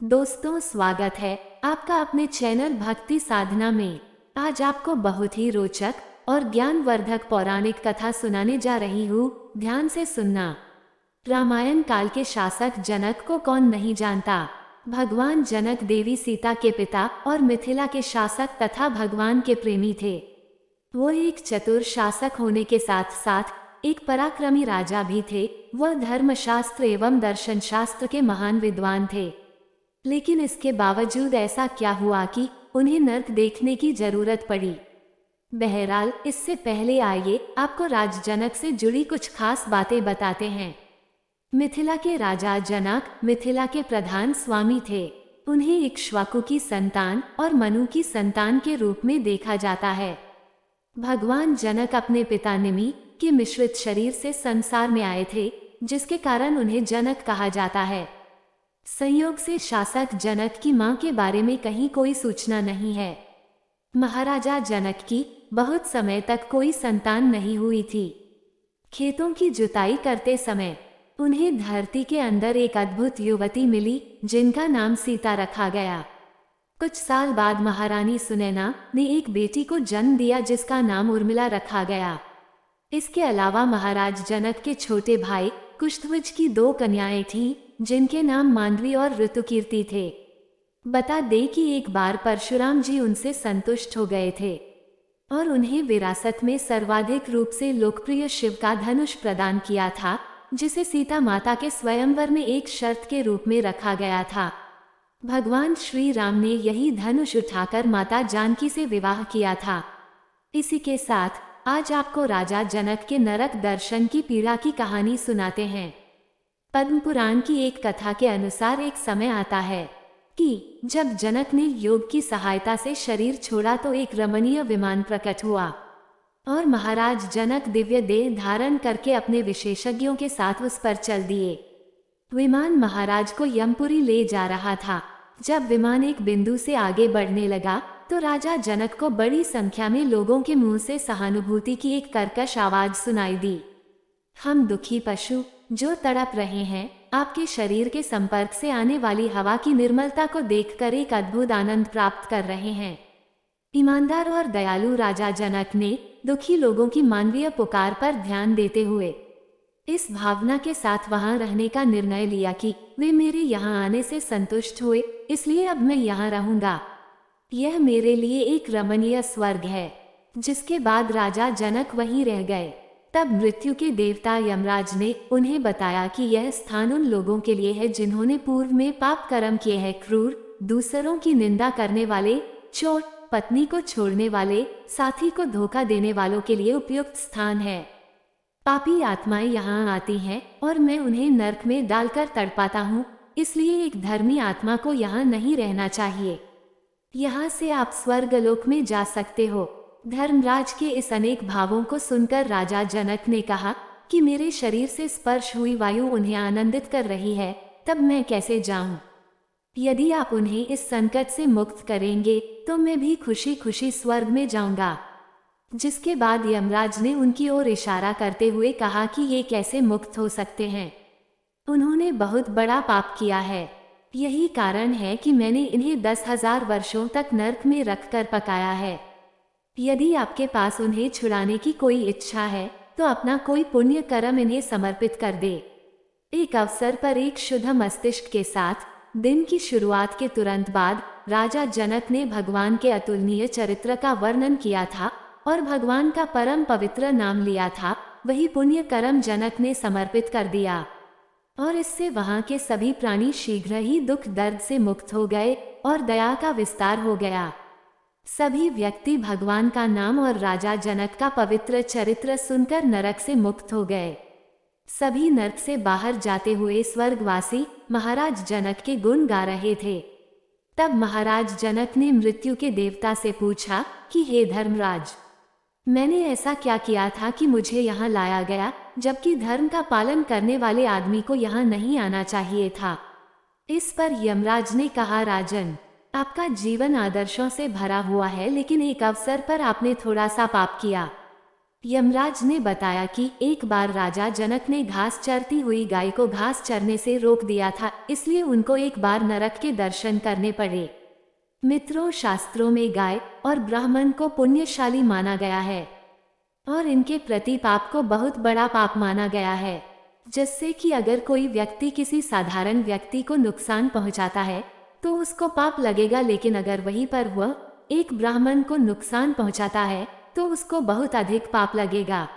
दोस्तों, स्वागत है आपका अपने चैनल भक्ति साधना में। आज आपको बहुत ही रोचक और ज्ञानवर्धक पौराणिक कथा सुनाने जा रही हूँ। ध्यान से सुनना। रामायण काल के शासक जनक को कौन नहीं जानता। भगवान जनक देवी सीता के पिता और मिथिला के शासक तथा भगवान के प्रेमी थे। वो एक चतुर शासक होने के साथ साथ एक पराक्रमी राजा भी थे। वह धर्मशास्त्र एवं दर्शन शास्त्र के महान विद्वान थे। लेकिन इसके बावजूद ऐसा क्या हुआ कि उन्हें नर्क देखने की जरूरत पड़ी। बहरहाल, इससे पहले आइए आपको राज जनक से जुड़ी कुछ खास बातें बताते हैं। मिथिला के राजा जनक मिथिला के प्रधान स्वामी थे। उन्हें इक्ष्वाकु की संतान और मनु की संतान के रूप में देखा जाता है। भगवान जनक अपने पिता निमि के मिश्रित शरीर से संसार में आए थे, जिसके कारण उन्हें जनक कहा जाता है। संयोग से शासक जनक की मां के बारे में कहीं कोई सूचना नहीं है। महाराजा जनक की बहुत समय तक कोई संतान नहीं हुई थी। खेतों की जुताई करते समय उन्हें धरती के अंदर एक अद्भुत युवती मिली, जिनका नाम सीता रखा गया। कुछ साल बाद महारानी सुनैना ने एक बेटी को जन्म दिया, जिसका नाम उर्मिला रखा गया। इसके अलावा महाराज जनक के छोटे भाई कुशध्वज की 2 कन्याएं थीं, जिनके नाम मांडवी और ऋतुकीर्ति थे। बता दे कि एक बार परशुराम जी उनसे संतुष्ट हो गए थे और उन्हें विरासत में सर्वाधिक रूप से लोकप्रिय शिव का धनुष प्रदान किया था, जिसे सीता माता के स्वयंवर में एक शर्त के रूप में रखा गया था। भगवान श्री राम ने यही धनुष उठाकर माता जानकी से विवाह किया था। इसी के साथ आज आपको राजा जनक के नरक दर्शन की पीड़ा की कहानी सुनाते हैं। पद्म पुराण की एक कथा के अनुसार एक समय आता है कि जब जनक ने योग की सहायता से शरीर छोड़ा तो एक रमणीय विमान प्रकट हुआ और महाराज जनक दिव्य देह धारण करके अपने विशेषज्ञों के साथ उस पर चल दिए। विमान महाराज को यमपुरी ले जा रहा था। जब विमान एक बिंदु से आगे बढ़ने लगा तो राजा जनक को बड़ी संख्या में लोगों के मुंह से सहानुभूति की एक कर्कश आवाज सुनाई दी। हम दुखी पशु जो तड़प रहे हैं, आपके शरीर के संपर्क से आने वाली हवा की निर्मलता को देखकर एक अद्भुत आनंद प्राप्त कर रहे हैं। ईमानदार और दयालु राजा जनक ने दुखी लोगों की मानवीय पुकार पर ध्यान देते हुए इस भावना के साथ वहां रहने का निर्णय लिया कि वे मेरे यहाँ आने से संतुष्ट हुए, इसलिए अब मैं यहाँ रहूंगा। यह मेरे लिए एक रमणीय स्वर्ग है। जिसके बाद राजा जनक वहीं रह गए। तब मृत्यु के देवता यमराज ने उन्हें बताया कि यह स्थान उन लोगों के लिए है जिन्होंने पूर्व में पाप कर्म किए हैं। क्रूर, दूसरों की निंदा करने वाले, चोर, पत्नी को छोड़ने वाले, साथी को धोखा देने वालों के लिए उपयुक्त स्थान है। पापी आत्माएं यहाँ आती हैं और मैं उन्हें नरक में डालकर तड़पाता हूँ, इसलिए एक धर्मी आत्मा को यहाँ नहीं रहना चाहिए। यहाँ से आप स्वर्गलोक में जा सकते हो। धर्मराज के इस अनेक भावों को सुनकर राजा जनक ने कहा कि मेरे शरीर से स्पर्श हुई वायु उन्हें आनंदित कर रही है, तब मैं कैसे जाऊं? यदि आप उन्हें इस संकट से मुक्त करेंगे तो मैं भी खुशी खुशी स्वर्ग में जाऊंगा। जिसके बाद यमराज ने उनकी ओर इशारा करते हुए कहा कि ये कैसे मुक्त हो सकते हैं? उन्होंने बहुत बड़ा पाप किया है। यही कारण है कि मैंने इन्हें 10,000 वर्षों तक नरक में रखकर पकाया है। यदि आपके पास उन्हें छुड़ाने की कोई इच्छा है तो अपना कोई पुण्य कर्म इन्हें समर्पित कर दे। एक अवसर पर एक शुद्ध मस्तिष्क के साथ दिन की शुरुआत के तुरंत बाद राजा जनक ने भगवान के अतुलनीय चरित्र का वर्णन किया था और भगवान का परम पवित्र नाम लिया था। वही पुण्य कर्म जनक ने समर्पित कर दिया और इससे वहां के सभी प्राणी शीघ्र ही दुख दर्द से मुक्त हो गए और दया का विस्तार हो गया। सभी व्यक्ति भगवान का नाम और राजा जनक का पवित्र चरित्र सुनकर नरक से मुक्त हो गए। सभी नरक से बाहर जाते हुए स्वर्गवासी महाराज जनक के गुण गा रहे थे। तब महाराज जनक ने मृत्यु के देवता से पूछा कि हे धर्मराज, मैंने ऐसा क्या किया था कि मुझे यहाँ लाया गया, जबकि धर्म का पालन करने वाले आदमी को यहाँ नहीं आना चाहिए था? इस पर यमराज ने कहा, राजन, आपका जीवन आदर्शों से भरा हुआ है, लेकिन एक अवसर पर आपने थोड़ा सा पाप किया। यमराज ने बताया कि एक बार राजा जनक ने घास चरती हुई गाय को घास चरने से रोक दिया था, इसलिए उनको एक बार नरक के दर्शन करने पड़े। मित्रों, शास्त्रों में गाय और ब्राह्मण को पुण्यशाली माना गया है और इनके प्रति पाप को बहुत बड़ा पाप माना गया है, जिससे कि अगर कोई व्यक्ति किसी साधारण व्यक्ति को नुकसान पहुंचाता है तो उसको पाप लगेगा, लेकिन अगर वहीं पर वह एक ब्राह्मण को नुकसान पहुंचाता है तो उसको बहुत अधिक पाप लगेगा।